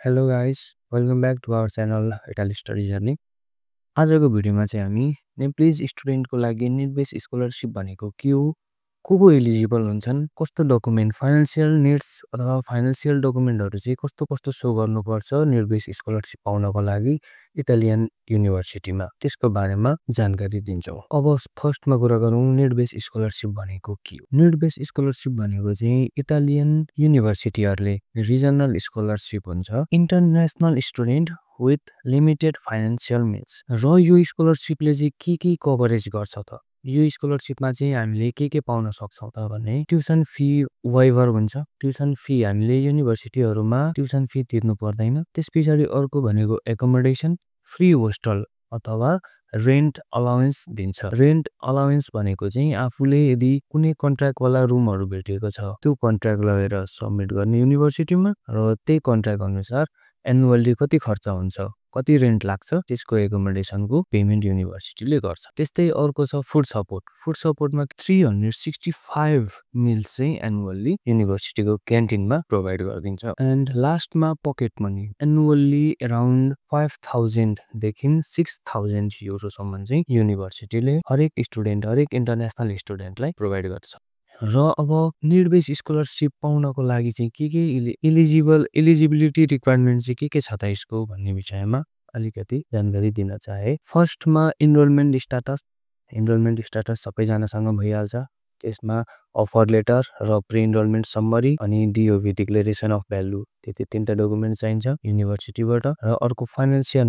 Hello guys, welcome back to our channel Italy Study Journey. आजको भिडियोमा चाहिँ हामी नेप्लिज स्टुडेन्टको लागि निड बेस स्कलरशिप भनेको के हो, को एलिजिबल हुन्छन्, कस्तो डकुमेन्ट फाइनान्शियल निड्स अथवा फाइनान्शियल डकुमेन्टहरु चाहिँ कस्तो सो गर्नुपर्छ निड बेस स्कलरशिप पाउनको लागि इटालियन युनिभर्सिटीमा त्यसको बारेमा जानकारी दिन्छौं। अब फर्स्टमा कुरा गरौँ निड बेस स्कलरशिप भनेको के हो। निड बेस स्कलरशिप भनेको चाहिँ इटालियन युनिभर्सिटीहरुले रिजनल स्कलरशिप हुन्छ international student with limited financial means र यो स्कलरशिपले चाहिँ के कभरेज गर्छ त। यो स्कलरशिपमा चाहिँ हामीले के पाउन सक्छौं त भने ट्युसन फी वाइभर हुन्छ। ट्युसन फी हामीले युनिभर्सिटीहरुमा ट्युसन फी तिर्नु पर्दैन। त्यसपछि अर्को भनेको एकोमोडेसन फ्री होस्टल अथवा रेन्ट अलाउन्स दिन्छ। रेन्ट अलाउन्स भनेको चाहिँ आफूले यदि कुनै कन्ट्र्याक्ट वाला रुमहरु भेटेको छ त्यो कन्ट्र्याक्ट लगेर सबमिट गर्ने युनिभर्सिटीमा र त्यही कन्ट्र्याक्ट अनुसार एनुअली कति खर्च हुन्छ, कति रेन्ट लाग्छ त्यसको एकोमोडेसनको पेमेन्ट युनिभर्सिटीले गर्छ। त्यस्तै अर्को छ फुड सपोर्ट। फुड सपोर्टमा 365 मिल्स चाहिँ एनुअली युनिभर्सिटीको क्यान्टिनमा प्रोभाइड गरिदिन्छ। एन्ड लास्टमा पकेट मनी एनुअली अराउन्ड 5000 देखि 6000 युरो सम्म चाहिँ युनिभर्सिटीले हरेक स्टुडेन्ट हरेक इन्टरनेशनल स्टुडेन्टलाई प्रोभाइड गर्छ। र अब निड बेस स्कलरशिप पाउनको लागि चाहिँ के एलिजिबिलिटी रिक्वायरमेन्ट चाहिँ के छ त यसको भन्ने विषयमा अलिकति जानकारी दिन चाहे। फर्स्टमा इनरोलमेन्ट स्ट्याटस सबैजनासँग भइहाल्छ। त्यसमा अफर लेटर र प्री इनरोलमेन्ट समरी अनि डिओभी डिक्लेरेसन अफ भ्यालु त्यति तीनटा डकुमेन्ट चाहिन्छ युनिभर्सिटीबाट। र अर्को फाइनान्शियल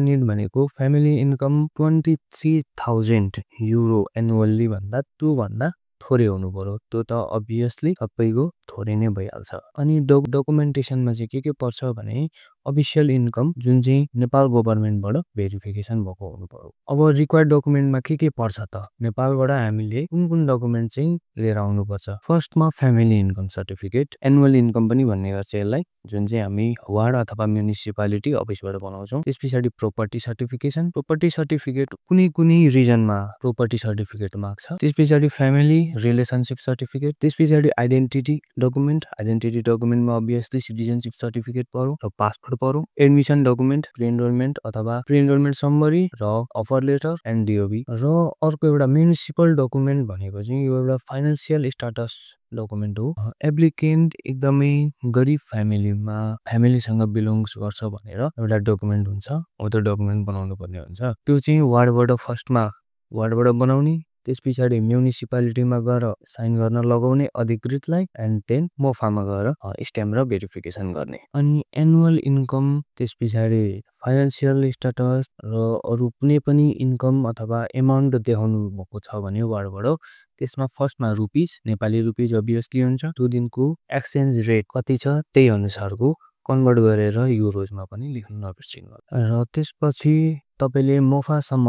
निड भनेको फ्यामिली इन्कम 23000 युरो एनुअली भन्दा त्यो भन्दा थोरै हुनु पर्यो। त्यो त अभियसली सबैको थोरै नै भइहाल्छ। अनि डकुमेन्टेसनमा चाहिँ के पर्छ भने अफिसियल इन्कम जुन चाहिँ नेपाल गभर्नमेन्टबाट भेरिफिकेसन भएको हुनु पर्यो। अब रिक्वायर्ड डकुमेन्टमा के पर्छ त नेपालबाट हामीले कुन डकुमेन्ट चाहिँ लिएर आउनु पर्छ। फर्स्टमा family income certificate annual income पनि भन्ने गर्छ यसलाई, जुन चाहिँ हामी वार्ड अथवा म्युनिसिपालिटी अफिसबाट बनाउँछौं। त्यसपछि प्रोपर्टी सर्टिफिकेट कुनै रिजनमा प्रोपर्टी सर्टिफिकेट माग्छ। त्यसपछि फ्यामिली रिलेसनशिप सर्टिफिकेट, त्यसपछि आइडेन्टिटी डकुमेन्टमा अभियसली सिटिजनशिप सर्टिफिकेट पर्यो र पासपोर्ट पर्यो। Admission document pre enrolment summary र अफर लेटर एन्ड डिओभी। र अर्को एउटा म्युनिसिपल डकुमेन्ट भनेको चाहिँ यो एउटा फाइनान्शियल स्ट्याटस डकुमेन्ट हो। एप्लिकेन्ट एकदमै गरिब फ्यामिलीसँग बिलोङ्स गर्छ भनेर एउटा डकुमेन्ट हुन्छ, हो त्यो डकुमेन्ट बनाउनु पर्ने हुन्छ। त्यो चाहिँ वार्डबाट बनाउने, त्यसपछि म्युनिसिपालिटीमा गएर साइन गर्न लगाउने अधिकृतलाई एन्ड देन मोफामा गएर स्ट्याम्प र भेरिफिकेसन गर्ने। अनि एनुअल इन्कम त्यसपछि फाइनान्शियल स्ट्याटस र अरु कुनै पनि इन्कम अथवा एमाउन्ट देखाउनु भएको छ भने वार्डबाट त्यसमा फर्स्टमा रुपीज नेपाली रुपीज अभियसली हुन्छ। त्यो दिनको एक्सचेन्ज रेट कति छ त्यही अनुसारको कन्भर्ट गरेर युरोजमा पनि लेख्नु नबिर्सिनु। र त्यसपछि तपाईले मोफासम्म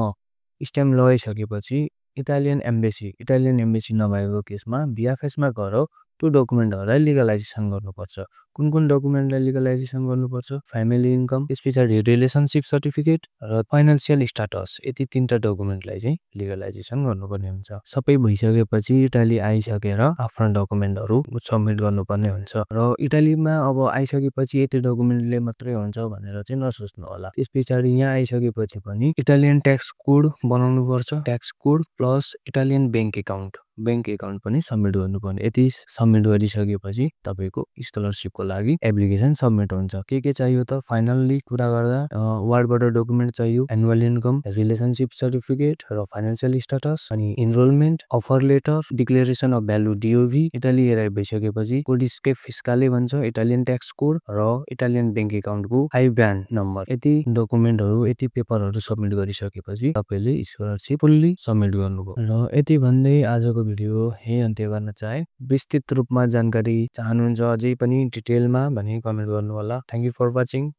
स्ट्याम्प लगाइसकेपछि इटालियन एम्बेसी नभएको केसमा बिएफएसमा गएर त्यो डकुमेन्टहरुलाई लिगलाइजेसन गर्नुपर्छ। कुन डकुमेन्टलाई लिगलाइजेसन गर्नुपर्छ, फ्यामिली इन्कम, त्यसपछि रिलेसनशिप सर्टिफिकेट र फाइनान्शियल स्ट्याटस, यति तीनटा डकुमेन्टलाई चाहिँ लिगलाइजेसन गर्नुपर्ने हुन्छ। सबै भइसकेपछि इटाली आइसकेर आफ्नो डकुमेन्टहरु सबमिट गर्नुपर्ने हुन्छ। र इटालीमा अब आइसकेपछि यति डकुमेन्टले मात्रै हुन्छ भनेर चाहिँ नसोच्नु होला। त्यसपछि यहाँ आइसकेपछि पनि इटालियन ट्याक्स कोड बनाउनु पर्छ। Tax code plus Italian bank account पनि सबमिट गर्नुपर्ने। यति सबमिट गरिसकेपछि तपाईको स्कलरशिपको लागि एप्लिकेसन सबमिट हुन्छ। के चाहियो त फाइनल्ली कुरा गर्दा वार्डबाट डकुमेन्ट चाहियो, एनुअल इन्कम, रिलेसनशिप सर्टिफिकेट र फाइनान्शियल स्ट्याटस, अनि enrollment, offer letter, declaration of value DOV, Italy arrive भइसकेपछि कोडिस्के फिस्काले भन्छ, इटालियन ट्याक्स कोड र इटालियन बैंक एकाउन्टको आइब्यान नम्बर, यति डकुमेन्टहरु यति पेपरहरु सबमिट गरिसकेपछि तपाईले स्कलरशिप फुल्ली सबमिट गर्नुभयो। र यति भन्दै आजको भिडियो यही अन्त्य गर्न चाहे। विस्तृत रूपमा जानकारी चाहनुहुन्छ अझै पनि डिटेलमा भने कमेन्ट गर्नु होला। Thank you for watching.